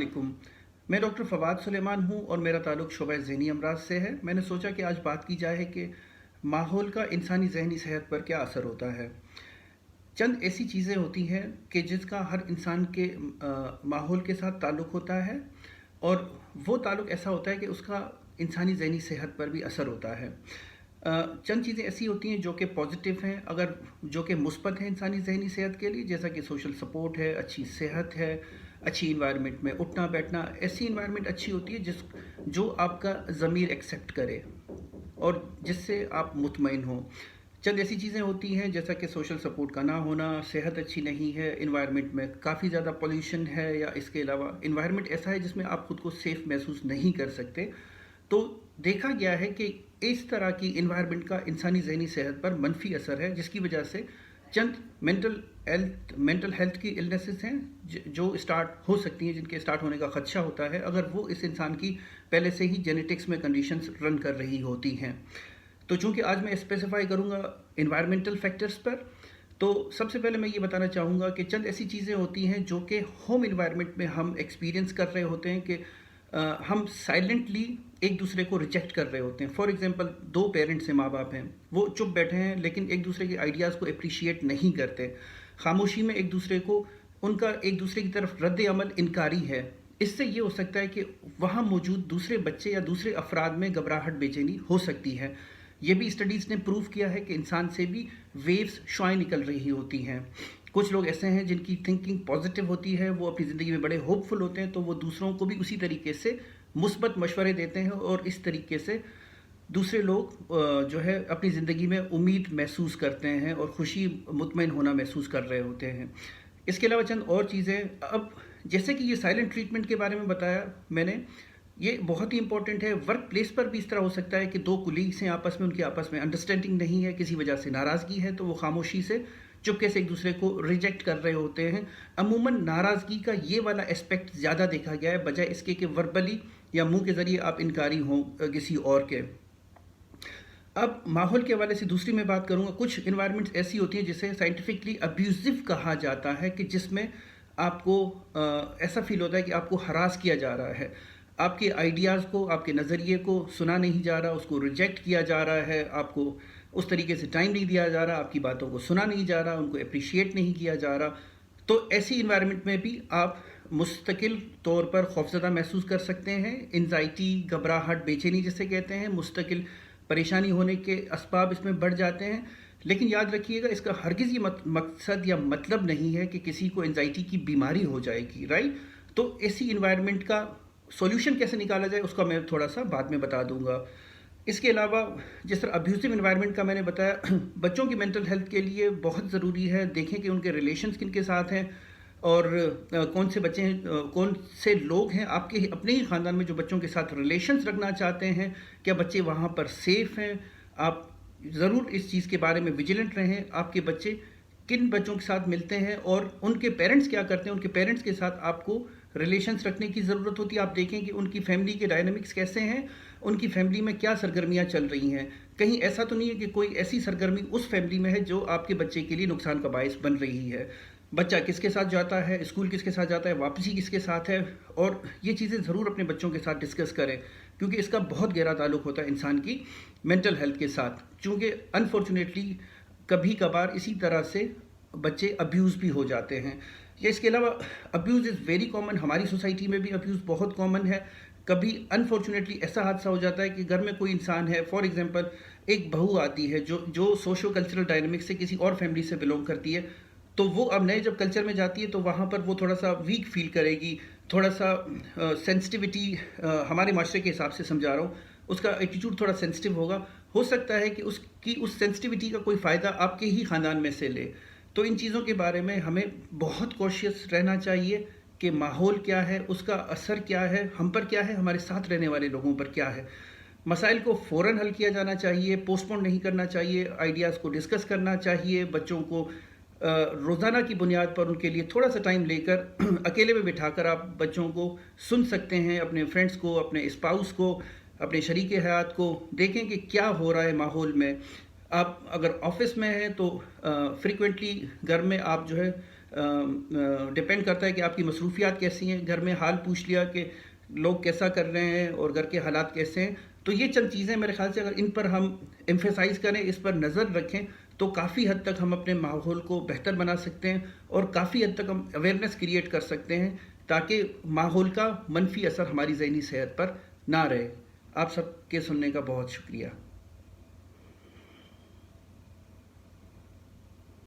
वालेकुम। मैं डॉक्टर फवाद सुलेमान हूँ और मेरा ताल्लुक़ शोबा ज़हनी अमराज से है। मैंने सोचा कि आज बात की जाए कि माहौल का इंसानी ज़हनी सेहत पर क्या असर होता है। चंद ऐसी चीज़ें होती हैं कि जिसका हर इंसान के माहौल के साथ ताल्लुक़ होता है और वो ताल्लुक़ ऐसा होता है कि उसका इंसानी ज़हनी सेहत पर भी असर होता है। चंद चीज़ें ऐसी होती हैं जो कि पॉजिटिव हैं, अगर जो कि मुस्बत हैं इंसानी ज़हनी सेहत के लिए, जैसा कि सोशल सपोर्ट है, अच्छी सेहत है, अच्छी इन्वायरमेंट में उठना बैठना। ऐसी इन्वायरमेंट अच्छी होती है जो आपका ज़मीर एक्सेप्ट करे और जिससे आप मुतमईन हों। चंद ऐसी चीज़ें होती हैं जैसा कि सोशल सपोर्ट का ना होना, सेहत अच्छी नहीं है, इन्वायरमेंट में काफ़ी ज़्यादा पोल्यूशन है, या इसके अलावा इन्वायरमेंट ऐसा है जिसमें आप खुद को सेफ़ महसूस नहीं कर सकते। तो देखा गया है कि इस तरह की इन्वायरमेंट का इंसानी ज़हनी सेहत पर मनफी असर है, जिसकी वजह से चंद मेंटल हेल्थ की इलनेसेस हैं जो स्टार्ट हो सकती हैं, जिनके स्टार्ट होने का खदशा होता है अगर वो इस इंसान की पहले से ही जेनेटिक्स में कंडीशंस रन कर रही होती हैं। तो चूंकि आज मैं स्पेसिफाई करूंगा इन्वायरमेंटल फैक्टर्स पर, तो सबसे पहले मैं ये बताना चाहूँगा कि चंद ऐसी चीज़ें होती हैं जो कि होम इन्वायरमेंट में हम एक्सपीरियंस कर रहे होते हैं कि हम साइलेंटली एक दूसरे को रिजेक्ट कर रहे होते हैं। फॉर एग्जांपल, दो पेरेंट्स हैं, माँ बाप हैं, वो चुप बैठे हैं लेकिन एक दूसरे के आइडियाज़ को अप्रिशिएट नहीं करते, खामोशी में एक दूसरे को, उनका एक दूसरे की तरफ रद्द अमल इनकारी है। इससे ये हो सकता है कि वहाँ मौजूद दूसरे बच्चे या दूसरे अफराद में घबराहट, बेचैनी हो सकती है। ये भी स्टडीज़ ने प्रूव किया है कि इंसान से भी वेव्स, शुआएं निकल रही होती हैं। कुछ लोग ऐसे हैं जिनकी थिंकिंग पॉजिटिव होती है, वो अपनी ज़िंदगी में बड़े होपफुल होते हैं, तो वो दूसरों को भी उसी तरीके से मुस्बत मशवरे देते हैं और इस तरीके से दूसरे लोग जो है अपनी ज़िंदगी में उम्मीद महसूस करते हैं और खुशी, मुतमईन होना महसूस कर रहे होते हैं। इसके अलावा चंद और चीज़ें, अब जैसे कि ये साइलेंट ट्रीटमेंट के बारे में बताया मैंने, ये बहुत ही इंपॉर्टेंट है। वर्क प्लेस पर भी इस तरह हो सकता है कि दो कुलीग्स हैं, आपस में उनकी आपस में अंडरस्टैंडिंग नहीं है, किसी वजह से नाराज़गी है, तो वो खामोशी से, चुपके से एक दूसरे को रिजेक्ट कर रहे होते हैं। अमूमन नाराज़गी का ये वाला एस्पेक्ट ज़्यादा देखा गया है, बजाय इसके कि वर्बली या मुंह के ज़रिए आप इनकारी हों किसी और के। अब माहौल के हवाले से दूसरी मैं बात करूँगा, कुछ इन्वायरमेंट्स ऐसी होती हैं जिसे साइंटिफिकली अब्यूजिव कहा जाता है, कि जिसमें आपको ऐसा फील होता है कि आपको हरास किया जा रहा है, आपके आइडियाज़ को, आपके नज़रिए को सुना नहीं जा रहा, उसको रिजेक्ट किया जा रहा है, आपको उस तरीके से टाइम नहीं दिया जा रहा, आपकी बातों को सुना नहीं जा रहा, उनको अप्रिशिएट नहीं किया जा रहा। तो ऐसी इन्वायरमेंट में भी आप मुस्तकिल तौर पर खौफज़दा महसूस कर सकते हैं। एंजाइटी, घबराहट, बेचैनी जिसे कहते हैं, मुस्तकिल परेशानी होने के असबाब इसमें बढ़ जाते हैं। लेकिन याद रखिएगा, इसका हरगिज़ ये मकसद या मतलब नहीं है कि किसी को एंजाइटी की बीमारी हो जाएगी, राइट। तो ऐसी इन्वायरमेंट का सॉल्यूशन कैसे निकाला जाए उसका मैं थोड़ा सा बाद में बता दूंगा। इसके अलावा जिस तरह अब्यूजिव इन्वायरमेंट का मैंने बताया, बच्चों की मेंटल हेल्थ के लिए बहुत ज़रूरी है देखें कि उनके रिलेशंस किन के साथ हैं और कौन से बच्चे हैं, कौन से लोग हैं आपके अपने ही ख़ानदान में जो बच्चों के साथ रिलेशंस रखना चाहते हैं, क्या बच्चे वहाँ पर सेफ़ हैं। आप ज़रूर इस चीज़ के बारे में विजिलेंट रहें, आपके बच्चे किन बच्चों के साथ मिलते हैं और उनके पेरेंट्स क्या करते हैं, उनके पेरेंट्स के साथ आपको रिलेशंस रखने की ज़रूरत होती है। आप देखें कि उनकी फैमिली के डायनामिक्स कैसे हैं, उनकी फैमिली में क्या सरगर्मियाँ चल रही हैं। कहीं ऐसा तो नहीं है कि कोई ऐसी सरगर्मी उस फैमिली में है जो आपके बच्चे के लिए नुकसान का बायस बन रही है। बच्चा किसके साथ जाता है, स्कूल किसके साथ जाता है, वापसी किसके साथ है, और ये चीज़ें ज़रूर अपने बच्चों के साथ डिस्कस करें, क्योंकि इसका बहुत गहरा ताल्लुक होता है इंसान की मेंटल हेल्थ के साथ। चूँकि अनफॉर्चुनेटली कभी कभार इसी तरह से बच्चे अब्यूज़ भी हो जाते हैं। या इसके अलावा अब्यूज़ इज़ वेरी कॉमन, हमारी सोसाइटी में भी अब्यूज़ बहुत कॉमन है। कभी अनफॉर्चुनेटली ऐसा हादसा हो जाता है कि घर में कोई इंसान है, फॉर एग्जांपल एक बहू आती है जो सोशो कल्चरल डायनामिक्स से किसी और फैमिली से बिलोंग करती है, तो वो अब नए जब कल्चर में जाती है तो वहाँ पर वो थोड़ा सा वीक फील करेगी, थोड़ा सा सेंसिटिविटी, हमारे माशरे के हिसाब से समझा रहा हूँ, उसका एटीट्यूड थोड़ा सेंसिटिव होगा। हो सकता है कि उसकी उस सेंसिटिविटी का कोई फ़ायदा आपके ही ख़ानदान में से ले। तो इन चीज़ों के बारे में हमें बहुत कॉशियस रहना चाहिए कि माहौल क्या है, उसका असर क्या है, हम पर क्या है, हमारे साथ रहने वाले लोगों पर क्या है। मसाइल को फ़ौरन हल किया जाना चाहिए, पोस्टपोन नहीं करना चाहिए, आइडियाज़ को डिस्कस करना चाहिए, बच्चों को रोज़ाना की बुनियाद पर उनके लिए थोड़ा सा टाइम लेकर अकेले में बिठाकर आप बच्चों को सुन सकते हैं, अपने फ्रेंड्स को, अपने स्पाउस को, अपने शरीक हयात को। देखें कि क्या हो रहा है माहौल में। आप अगर ऑफिस में हैं तो फ्रीक्वेंटली घर में आप जो है ڈپینڈ کرتا ہے کہ آپ کی مصروفیات کیسی ہیں. گھر میں حال پوچھ لیا کہ لوگ کیسا کر رہے ہیں اور گھر کے حالات کیسے ہیں. تو یہ چند چیزیں میرے خیال سے اگر ان پر ہم ایمفیسائز کریں، اس پر نظر رکھیں، تو کافی حد تک ہم اپنے ماحول کو بہتر بنا سکتے ہیں اور کافی حد تک ہم اویئرنیس کریٹ کر سکتے ہیں تاکہ ماحول کا منفی اثر ہماری ذہنی صحت پر نہ رہے. آپ سب کے سننے کا بہت شکریہ.